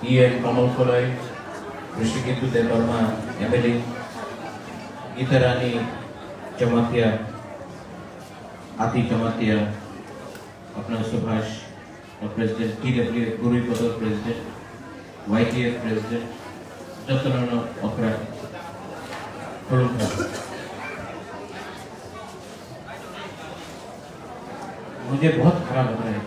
EN Kamal Kolai, Rishikitu Devarma, Emily, Gitarani Chamatia, Ati Chamatia, अपना सुभाष और president TWF गुरुई पदर president YTF president जतनाना अपरा खुलुमखा मुझे बहुत खराब लग रहा है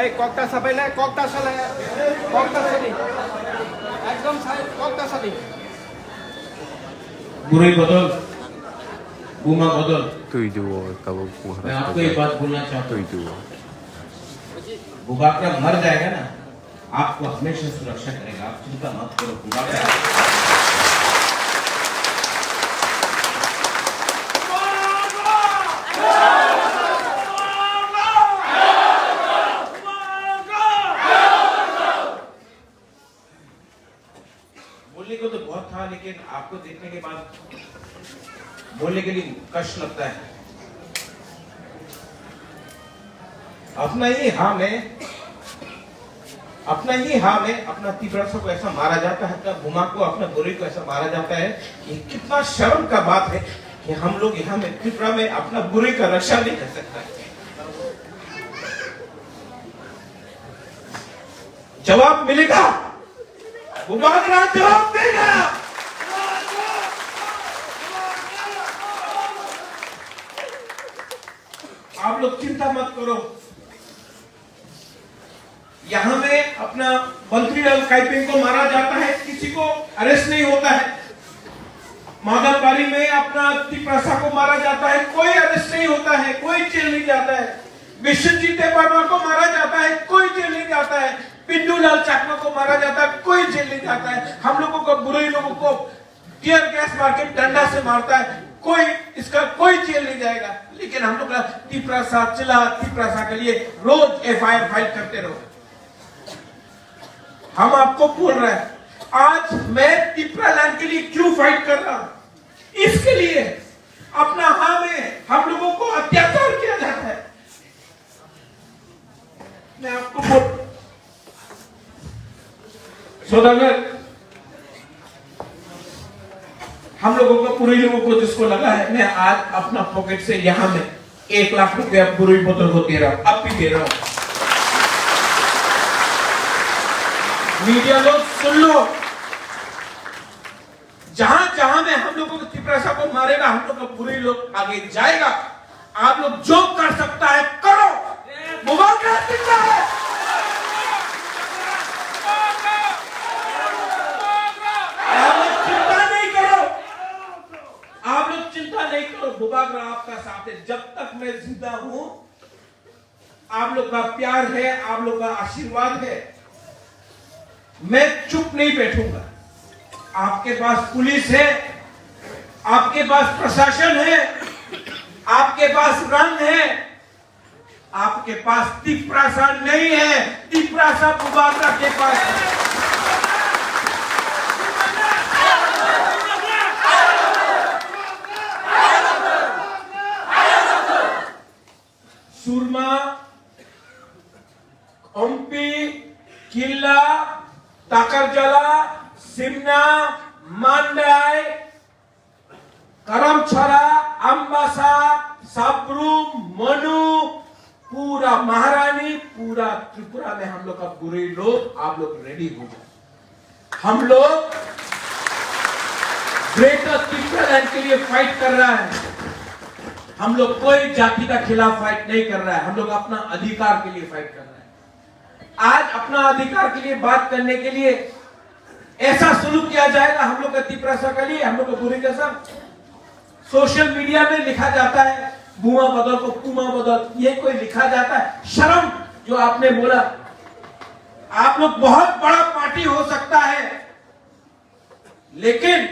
এই ককটা সাবাইলে ককটা সালে ককটা সালি একদম ককটা সালি गुरुई बदल बुमा बदल তুই দুও তব मैं आपको एक बात बोलना चाहता তুই हूँ দুও बुबाकरा मर जाएगा ना आपको हमेशा सुरक्षा करेगा आप चिंता मत करो बुबाकरा बोलने को तो बहुत था लेकिन आपको देखने के बाद बोलने के लिए कष्ट लगता है अपना ही हाँ में अपना तीव्रता को ऐसा मारा जाता है, अपना बुमा को अपना बुरी को ऐसा मारा जाता है। ये कितना शर्म का बात है कि हम लोग यहाँ में त्रिपुरा में अपना बुरी का रक्षा नहीं कर सकता है। जवाब मिलेगा, बुबाकरा जवाब देगा। आप लोग चिंता मत करो, यहां में अपना बंत्रीलाल काइपिंग को मारा जाता है, किसी को अरेस्ट नहीं होता है। माधवबाड़ी में अपना तिप्रसा को मारा जाता है, कोई अरेस्ट नहीं होता है, कोई जेल नहीं जाता है। विश्वजीत वर्मा को मारा जाता है, कोई जेल नहीं जाता है। पिंडूलाल चाकमा को मारा जाता है, कोई जेल नहीं जाता है। हम लोगों को बुरे लोगों को टीयर गैस मार के डंडा से मारता है, कोई इसका कोई जेल नहीं जाएगा। लेकिन हम लोग तिप्रसा चिला तिप्रसा के लिए रोज FIR फाइल करते रहो। हम आपको बोल रहे हैं, आज मैं तिपरा लैंड के लिए क्यों फाइट कर रहा हूं? इसके लिए अपना हाँ में हम लोगों को अत्याचार किया जाता है। मैं आपको बोल सौदागर हम लोगों को पूरे लोगों को जिसको लगा है, मैं आज अपना पॉकेट से यहां में 1 लाख रुपया बुरी बोतल को दे रहा हूं, अब भी दे रहा हूं। मीडिया लोग सुन लो, जहां जहां में हम लोगों को तिप्रसा को मारेगा, हम लोग का बुरी लोग आगे जाएगा। आप लोग जो कर सकता है करो, बुबाकरा जिंदा है। आप लोग चिंता नहीं करो, बुबाकरा आपका साथ है। जब तक मैं जिंदा हूं, आप लोग का प्यार है, आप लोग का आशीर्वाद है, मैं चुप नहीं बैठूंगा। आपके पास पुलिस है, आपके पास प्रशासन है, आपके पास रंग है, आपके पास तिप्रसा नहीं है। तिप्रसा बुबाकरा के पास है। सुरमा, ओम्पी, किल्ला, ताकरजला, सिमना, मांडाई, करमछड़ा, अम्बासा, साब्रुम, मनु, पूरा महारानी, पूरा त्रिपुरा में हम लोग का बुरे लोग, आप लोग रेडी हो जाए। हम लोग ग्रेटर त्रिपुरा लैंड के लिए फाइट कर रहा है। हम लोग कोई जाति का खिलाफ फाइट नहीं कर रहा है, हम लोग अपना अधिकार के लिए फाइट कर रहा है। आज अपना अधिकार के लिए बात करने के लिए ऐसा सुलूक किया जाएगा हम लोग का तिप्रसा के लिए, हम लोग को बुरी कसम। सोशल मीडिया में लिखा जाता है बुआ बदल को पुमा बदल, ये कोई लिखा जाता है? शर्म जो आपने बोला। आप लोग बहुत बड़ा पार्टी हो सकता है, लेकिन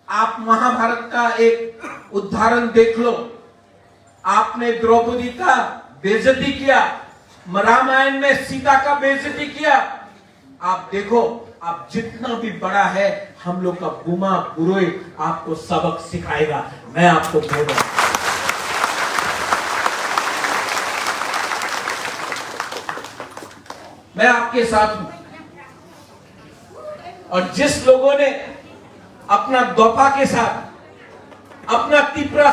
आप महाभारत का एक उदाहरण देख लो। आपने द्रौपदी का बेइज्जती किया, रामायण में सीता का बेइज्जती किया। आप देखो, आप जितना भी बड़ा है, हम लोग का बुमा बुरोई आपको सबक सिखाएगा। मैं आपको बोल रहा हूं, मैं आपके साथ हूं। और जिस लोगों ने अपना दोपा के साथ, अपना तिपरा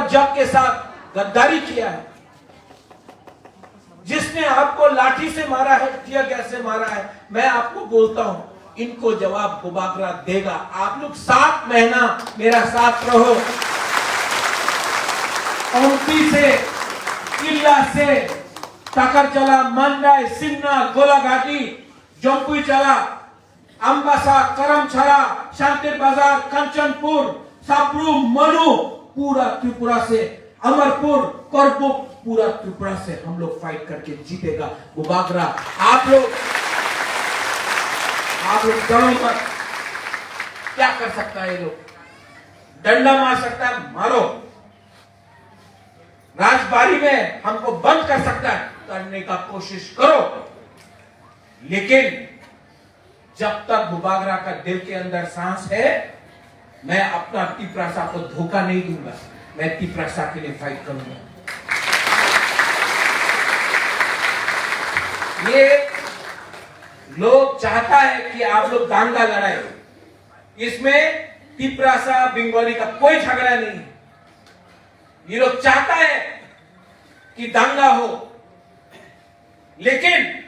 जग के साथ गद्दारी किया है, जिसने आपको लाठी से मारा है, टियर गैस से मारा है, मैं आपको बोलता हूं, इनको जवाब बुबागरा देगा। आप लोग 7 महीना मेरा साथ रहो। ओमपी से, किल्ला से, टाकरचला, मंडाई, सिन्ना, गोलाघाटी, जम्पुई चला, अंबासा, करमछला, शांतिर बाजार, कंचनपुर, साबरू, मनु, पूरा त्रिपुरा से, अमरपुर, करबुक, पूरा त्रिपुरा से हम लोग फाइट करके जीतेगा। बुबागरा आप लोग डरो मत। क्या कर सकता है ये लोग? डंडा मार सकता है, मारो। राजबारी में हमको बंद कर सकता है, करने का कोशिश करो। लेकिन जब तक बुबागरा का दिल के अंदर सांस है, मैं अपना तिपरासा को धोखा नहीं दूंगा। मैं तिपरासा के लिए फाइट करूंगा। ये लोग चाहता है कि आप लोग दांगा लड़ाए। इसमें तिपरासा बंगाली का कोई झगड़ा नहीं है। ये लोग चाहता है कि दांगा हो, लेकिन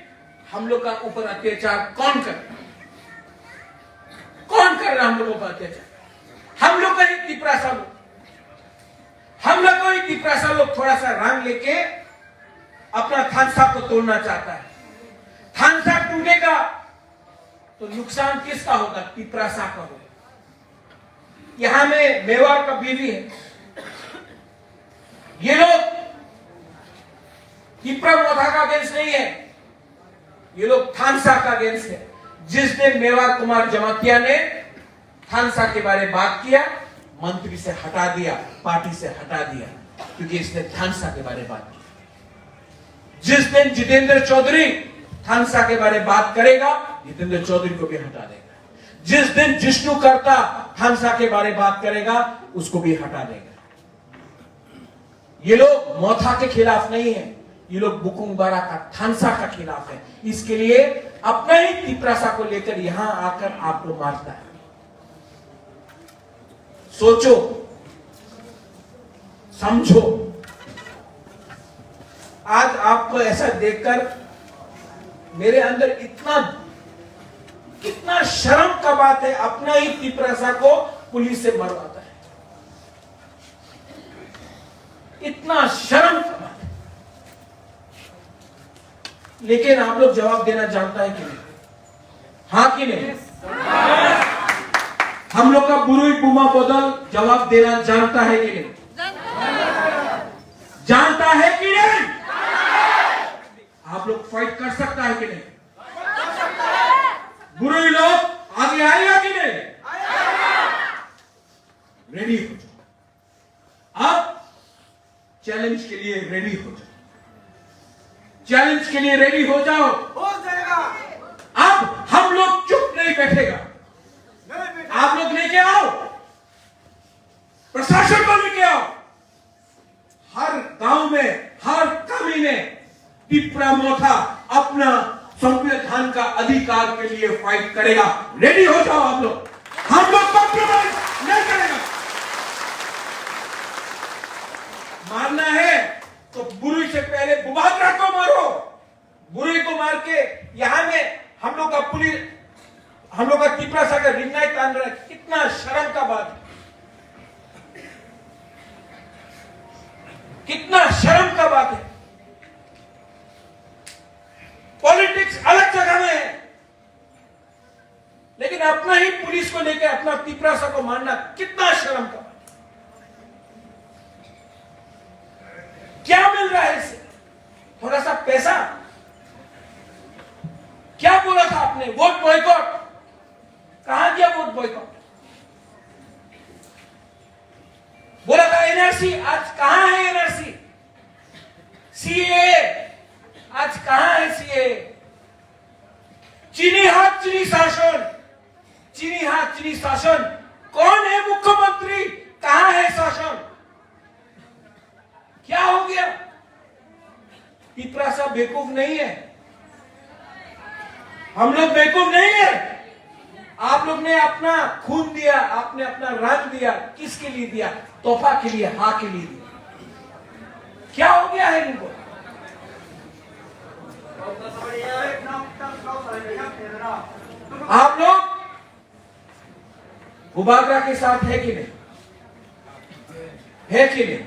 हम लोग का ऊपर अत्याचार कौन कर रहा है? हम लोगों का अत्याचार हम लोग का ही तिपरासा लोग, हम लोग को ही तिपरासा लोग थोड़ा सा रंग लेके अपना थानसा को तोड़ना चाहता है। थानसा टूटेगा तो नुकसान किसका होगा? तिपरासा का होगा। यहां में मेवाड़ का बीवी है। ये लोग तिपरा मोथा का अगेंस्ट नहीं है, ये लोग थानसा का अगेंस्ट है। जिस दिन मेवाड़ कुमार जमातिया ने थानसा के बारे में बात किया, मंत्री से हटा दिया, पार्टी से हटा दिया, क्योंकि इसने थानसा के बारे में बात की। जिस दिन जितेंद्र चौधरी थानसा के बारे में बात करेगा, जितेंद्र चौधरी को भी हटा देगा। जिस दिन जिष्णु करता थानसा के बारे में बात करेगा, उसको भी हटा देगा। ये लोग मोथा के खिलाफ नहीं है, ये लोग बुकुंगबारा का, थानसा का खिलाफ है। इसके लिए अपना ही तिपरासा को लेकर यहां आकर आपको मारता है। सोचो, समझो। आज आपको ऐसा देखकर मेरे अंदर इतना शर्म का बात है। अपना ही तिपरासा को पुलिस से मरवाता है, इतना शर्म का बात है। लेकिन आप लोग जवाब देना जानता है कि नहीं? हाँ कि नहीं? हम लोग का बुरुई बुमा बदल जवाब देना जानता है कि नहीं? जानता है कि नहीं? आप लोग फाइट कर सकता है कि नहीं? बुरुई लोग आगे आएगा कि नहीं? रेडी हो जाओ। अब चैलेंज के लिए रेडी हो जाओ। चैलेंज के लिए रेडी हो जाओ। हो जाएगा। अब हम लोग चुप नहीं बैठेगा। आप लोग लेके आओ, प्रशासन को लेके आओ। हर गांव में, हर कमी में तिपरा मोथा अपना संविधान का अधिकार के लिए फाइट करेगा। रेडी हो जाओ आप लोग। हम लोग कॉम्प्रोमाइज नहीं करेगा। मारना है तो बुरुई से पहले बुबागरा को मारो। बुरुई को मार के यहां में हम लोग का पुलिस, हम लोग का तिपरासा का रिन्नाई तान रहा है। कितना शर्म का बात है, कितना शर्म का बात है। पॉलिटिक्स अलग जगह में है, लेकिन अपना ही पुलिस को लेकर अपना तिपरासा को मारना कितना शर्म का बात है। क्या मिल रहा है इससे? थोड़ा सा पैसा। क्या बोला था आपने? Vote boycott. कहां गया वोट बॉयकॉट? बोला था एनआरसी, आज कहां है एनआरसी? सीए, आज कहां है सीए? चीनी हाथ चीनी शासन, चीनी हाथ चीनी शासन। कौन है मुख्यमंत्री? कहां है शासन? क्या हो गया? तिपरासा बेवकूफ नहीं है। हम लोग बेवकूफ नहीं है। आप लोग ने अपना खून दिया, आपने अपना रंग दिया, किसके लिए दिया? तोहफा के लिए, हाँ के लिए दिया। क्या हो गया है इनको? आप लोग बुबागरा के साथ है कि नहीं? है कि नहीं?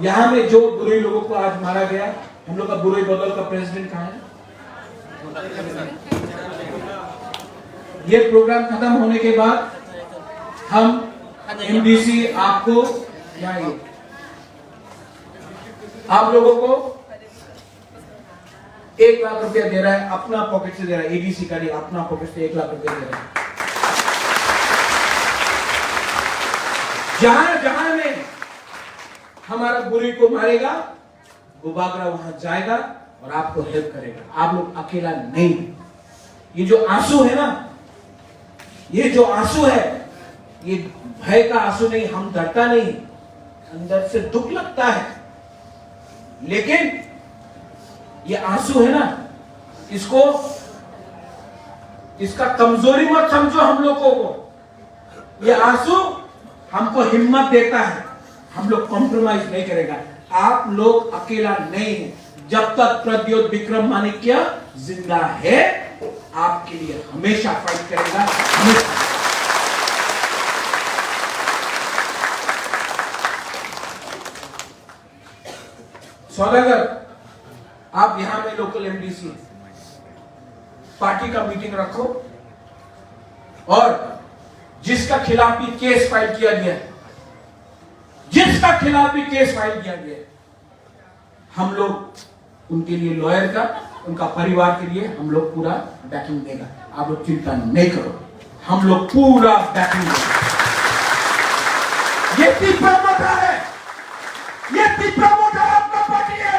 यहां में जो बुरे लोगों को आज मारा गया, हम लोग का बुरे बदल का प्रेसिडेंट कहां है? ये प्रोग्राम खत्म होने के बाद हम एमडीसी आपको आप लोगों को 1 लाख रुपया दे रहा है, अपना पॉकेट से दे रहा है। एडीसी का नहीं, अपना पॉकेट से 1 लाख रुपया दे रहा है। जहां जहां में हमारा बुरी को मारेगा, बुबागरा वहां जाएगा और आपको हेल्प करेगा। आप लोग अकेला नहीं। ये जो आंसू है ना, ये जो आंसू है, ये भय का आंसू नहीं, हम डरता नहीं, अंदर से दुख लगता है। लेकिन ये आंसू है ना, इसको, इसका कमजोरी मत समझो हम लोगों को। ये आंसू हमको हिम्मत देता है। हम लोग कॉम्प्रोमाइज नहीं करेगा। आप लोग अकेला नहीं है। जब तक प्रद्योत विक्रम माणिक्य जिंदा है, आपके लिए हमेशा फाइट करेगा, हमेशा। सौदागर, आप यहां में लोकल एमडीसी पार्टी का मीटिंग रखो और जिसका खिलाफ भी केस फाइल किया गया है, जिसका खिलाफ भी केस फाइल किया गया है, हम लोग उनके लिए लॉयर का, उनका परिवार के लिए हम लोग पूरा बैकिंग देगा। आप लोग चिंता नहीं करो, हम लोग पूरा बैकिंग देगा। ये तीसरा मोटा है, ये तीसरा मोटा आपका पार्टी है।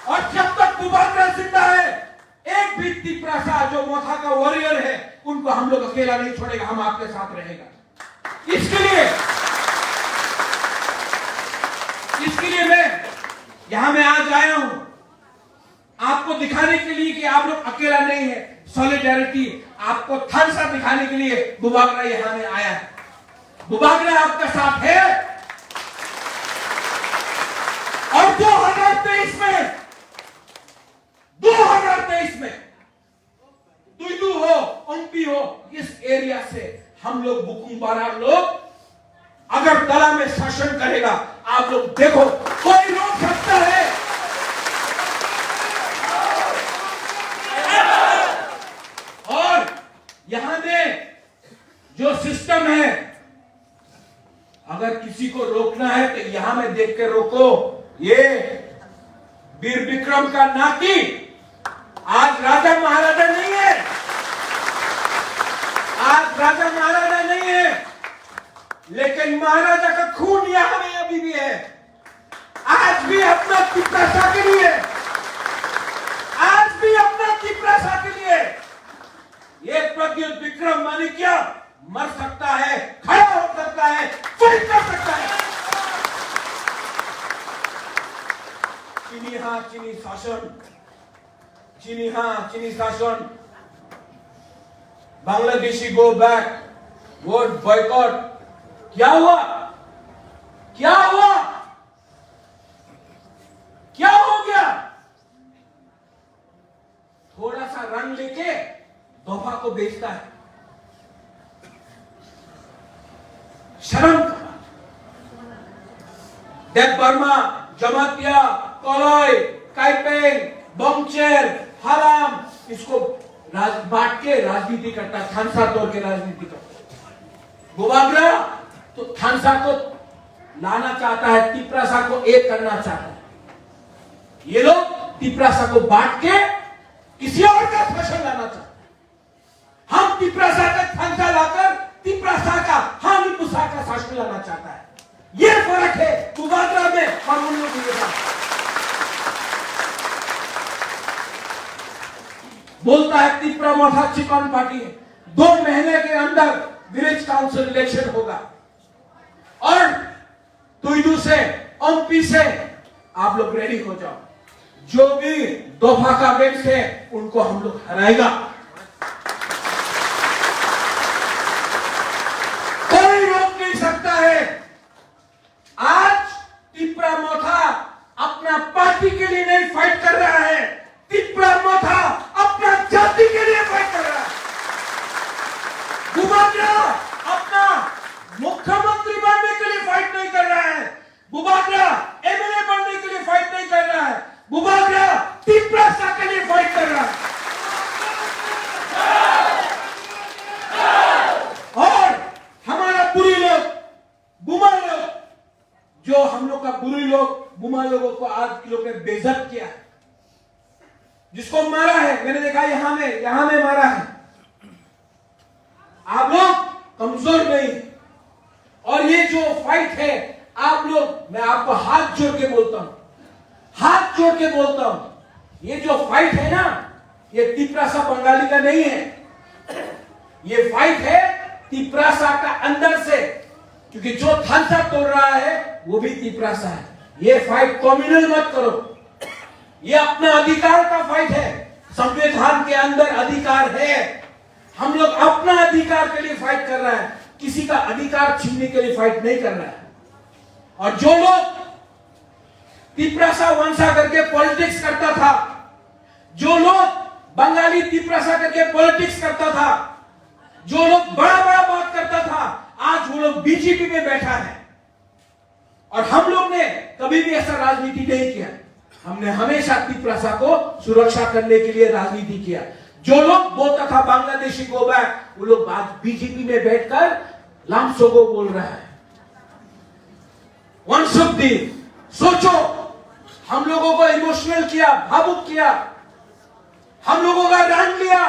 और जब तक बुबागरा जिंदा है, एक भी तिपरासा जो मोथा का वॉरियर है, उनको हम लोग अकेला नहीं छोड़ेगा, हम आपके साथ रहेगा। इसके लिए मैं यहां में आज आया हूं, आपको दिखाने के लिए कि आप लोग अकेला नहीं है। सॉलिडेरिटी आपको थम्स अप दिखाने के लिए बुबागरा यहां में आया है। बुबागरा आपका साथ है। और 2023 में तुयदू हो, ओम्पी हो, इस एरिया से हम लोग बुकुम्बारा लोग अगर तला में शासन करेगा, आप लोग देखो, कोई रोक सकता है? और यहां में जो सिस्टम है, अगर किसी को रोकना है तो यहां में देख के रोको। ये वीर विक्रम का नाती आज राजा महाराजा नहीं है, आज राजा महाराजा नहीं है, लेकिन महाराजा का खून यहां में अभी भी है। आज भी अपना तिपरासा के लिए, आज भी अपना तिपरासा के लिए ये प्रद्योत विक्रम माणिक्य मर सकता है, खड़ा हो सकता है, फाइट कर सकता है। चीनी हां चीनी शासन, चीनी हां चीनी शासन, Bangladeshi go back, vote boycott. क्या हुआ? क्या हुआ? क्या हो गया? थोड़ा सा रंग लेके तोहफा को बेचता है। शर्म का बात। देव वर्मा, जमातिया, कोलोय, काइपेंग, बमचेर, हराम, इसको बांट के राजनीति करता है, थानसा तोड़ के राजनीति करता है। बुबागरा तो थानसा को लाना चाहता है, तिपरासा को एक करना चाहता है। ये लोग तिपरासा को बांट के किसी और का शासन लाना चाहते हैं। हम तिपरासा का थानसा लाकर तिपरासा का, हानिपुसा का शासन लाना चाहता है। ये फर्क है बुबागरा में और उन लोगों में। बोलता है तिपरा मोथा चिकन पार्टी है। 2 महीने के अंदर विलेज काउंसिल इलेक्शन होगा और तुयदू से, ओम्पी से आप लोग रेडी हो जाओ। जो भी दोफा का बेल्ट है उनको हम लोग हराएगा। कोई रोक नहीं सकता है। आज तिप्रा मोथा अपना पार्टी के लिए नहीं फाइट कर रहा है, तिप्रा मोथा अपना जाति के लिए फाइट कर रहा है। बुबागरा अपना मुख्यमंत्री बनने के लिए फाइट नहीं कर रहा है, बुबागरा एमएलए बनने के लिए फाइट नहीं कर रहा है, बुबागरा तिप्रासा के लिए फाइट कर रहा है। और हमारा बुरी लोग, बुमा लोग, जो हम लोग का बुरी लोग बुमा लोगों को आज के लोग ने बेइज्जत किया है, जिसको मारा है, मैंने देखा यहां में मारा है। आप लोग कमजोर नहीं, और ये जो फाइट है आप लोग, मैं आपको हाथ जोड़ के बोलता हूं, हाथ जोड़ के बोलता हूं, ये जो फाइट है ना, ये तिप्रासा बंगाली का नहीं है, ये फाइट है तिप्रासा का अंदर से, क्योंकि जो थानसा तोड़ रहा है वो भी तिप्रासा है। ये फाइट कम्युनल मत करो, ये अपना अधिकार का फाइट है। संविधान के अंदर अधिकार है, हम लोग अपना अधिकार के लिए फाइट कर रहे हैं, किसी का अधिकार छीनने के लिए फाइट नहीं कर रहा है। और जो लोग तिप्रासा वंशा करके पॉलिटिक्स करता था, जो लोग बंगाली तिप्रासा करके पॉलिटिक्स करता था, जो लोग बड़ा बड़ा बात करता था, आज वो लोग बीजेपी में बैठा है। और हम लोग ने कभी भी ऐसा राजनीति नहीं किया, हमने हमेशा तिप्रासा को सुरक्षा करने के लिए राजनीति किया। जो लोग बोलता था बांग्लादेशी गो बैक, वो लोग आज बीजेपी में बैठकर लामसोगो बोल रहा है। वंशुद्दीन, सोचो, हम लोगों को इमोशनल किया, भावुक किया, हम लोगों का रन लिया,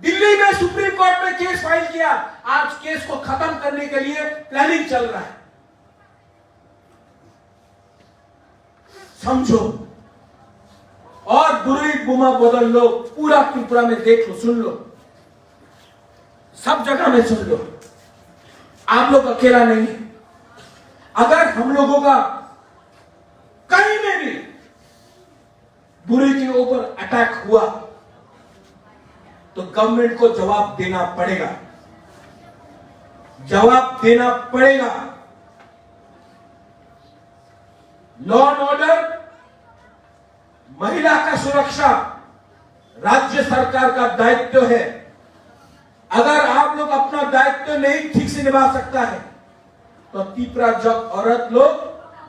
दिल्ली में सुप्रीम कोर्ट में केस फाइल किया, आज केस को खत्म करने के लिए प्लानिंग चल रहा है। समझो, और बुरी बुमा बदल लो, पूरा त्रिपुरा में देख लो, सुन लो, सब जगह में सुन लो, आप लोग अकेला नहीं है। अगर हम लोगों का कहीं में भी बुरी के ऊपर अटैक हुआ तो गवर्नमेंट को जवाब देना पड़ेगा, जवाब देना पड़ेगा। लॉ एंड ऑर्डर, महिला का सुरक्षा राज्य सरकार का दायित्व है। अगर आप लोग अपना दायित्व नहीं ठीक से निभा सकता है तो तिप्रा जब औरत लोग,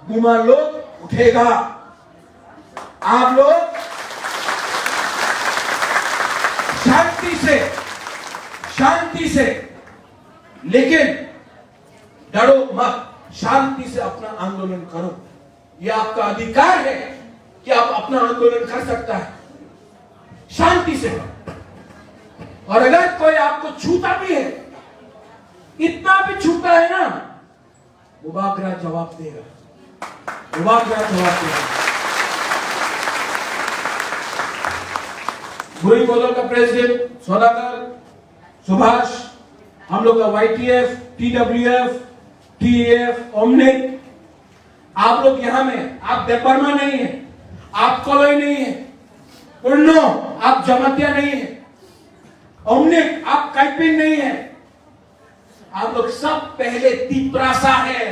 बुमा लोग उठेगा। आप लोग शांति से, लेकिन डरो मत, शांति से अपना आंदोलन करो। यह आपका अधिकार है कि आप अपना आंदोलन कर सकता है शांति से। और अगर कोई आपको छूता भी है, इतना भी छूता है ना, बुबागरा जवाब देगा, बुबागरा जवाब देगा। बुरी बदल का प्रेसिडेंट सौदागर, सुभाष, हम लोग का YTF, TWF, TAF, ओमनिक, आप लोग यहां में, आप देपरमा नहीं है, आप कोलोई नहीं है, पुन्नो आप जमातिया नहीं है, ओमनिक आप काइपिंग नहीं है, आप लोग सब पहले तिप्रासा है,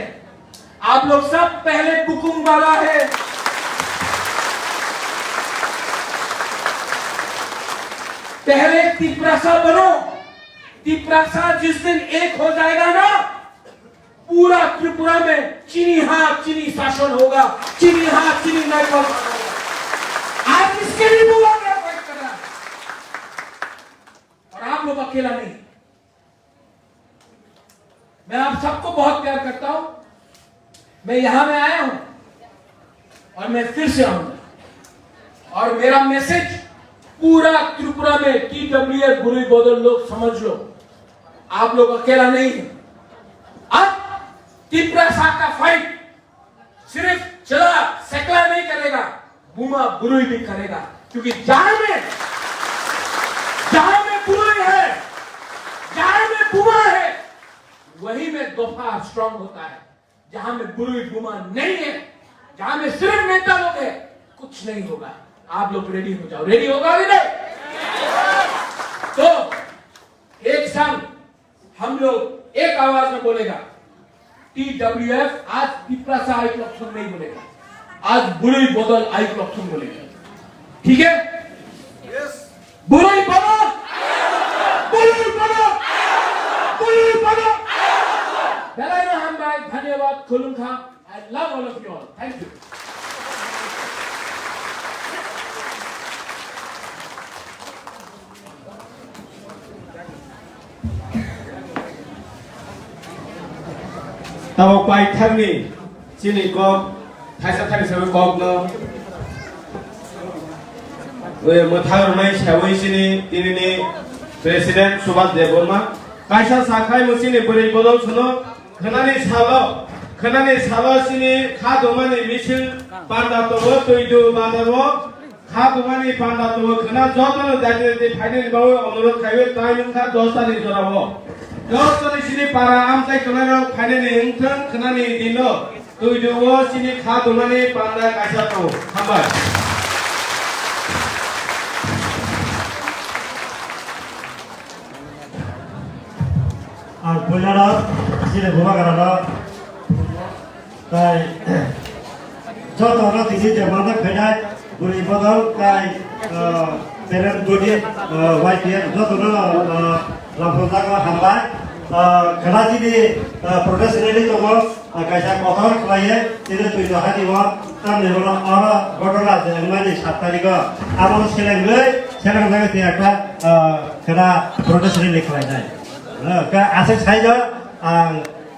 आप लोग सब पहले बुकुम वाला है। पहले तिप्रासा बनो। तिप्रासा जिस दिन एक हो जाएगा ना, पूरा त्रिपुरा में चीनी हाथ चीनी शासन होगा, चीनी हाथ चीनी नायक होगा। आज इसके लिए बुबागरा फाइट कर रहा है, और आप लोग अकेला नहीं। मैं आप सबको बहुत प्यार करता हूं, मैं यहां में आया हूं और मैं फिर से आऊंगा, और मेरा मैसेज पूरा त्रिपुरा में TWF बुरी बदल लोग समझ लो, आप लोग अकेला नहीं है। अब तिप्रासा का फाइट सिर्फ चला सकला नहीं करेगा, बुमा बुरुई भी करेगा, क्योंकि जहां में बुरुई है, जहां में बुमा है, वही में दोफा स्ट्रांग होता है। जहां में बुरुई बुमा नहीं है, जहां में सिर्फ नेता लोग है, कुछ नहीं होगा। आप लोग रेडी हो जाओ। रेडी होगा अभी नहीं? तो एक संग हम लोग एक आवाज में बोलेगा TWF। आज पिपरासा आई क्लब सॉन्ग नहीं बोलेगा, आज बुलई बदल आई क्लब सॉन्ग बोलेगा। ठीक है? बुलई बदल, बुलई बदल, बुलई बदल। बेलायना हम भाई धन्यवाद खुलुंखा। I love all of you all. Thank you. Tao quay thang ni sini ko thái sa thang sa ko no we mo thang mai chawai sini ini president Subhash Devarma kaisa sakhai mo sini bori bodol suno khanani salo sini kha domani misil panda to bo toidu mandaro kha domani panda to khana jotono dajete final bawo অনুরোধ খাইবে তাই নখা 10 তারিখ জরাবো Jauh sini para amtai kenal finally engkang kenani dino tu dua sini khadu mani panda kaisa tu hambar. Bulara sini buka kerana kai jauh orang tinggi zaman nak kerja beri modal kai parent body YPR jauh orang langsung tak hambar. Kerana jadi proses ini tu kaisa kotor kelaya tidak tu dah hari wah tam ni orang bodoh jangan ni 7 tarik amal sekarang lagi tiada kerana proses ini kelaya. Ke asal saya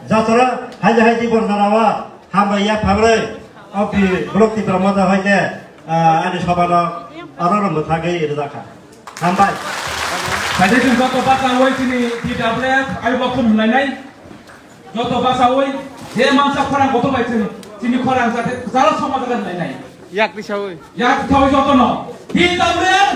jatuh haji berdana hamba ya pamre api blok di permata haji ada sabana orang muthagai irzaka hamba. Jadi chúng tôi bắt đầu với sini TWF ayo bakun mulai joto basawoi je mangsa khorang goto bai sini khorang jate jala samadagan mulai yak disawoi yak thoi joto no TWF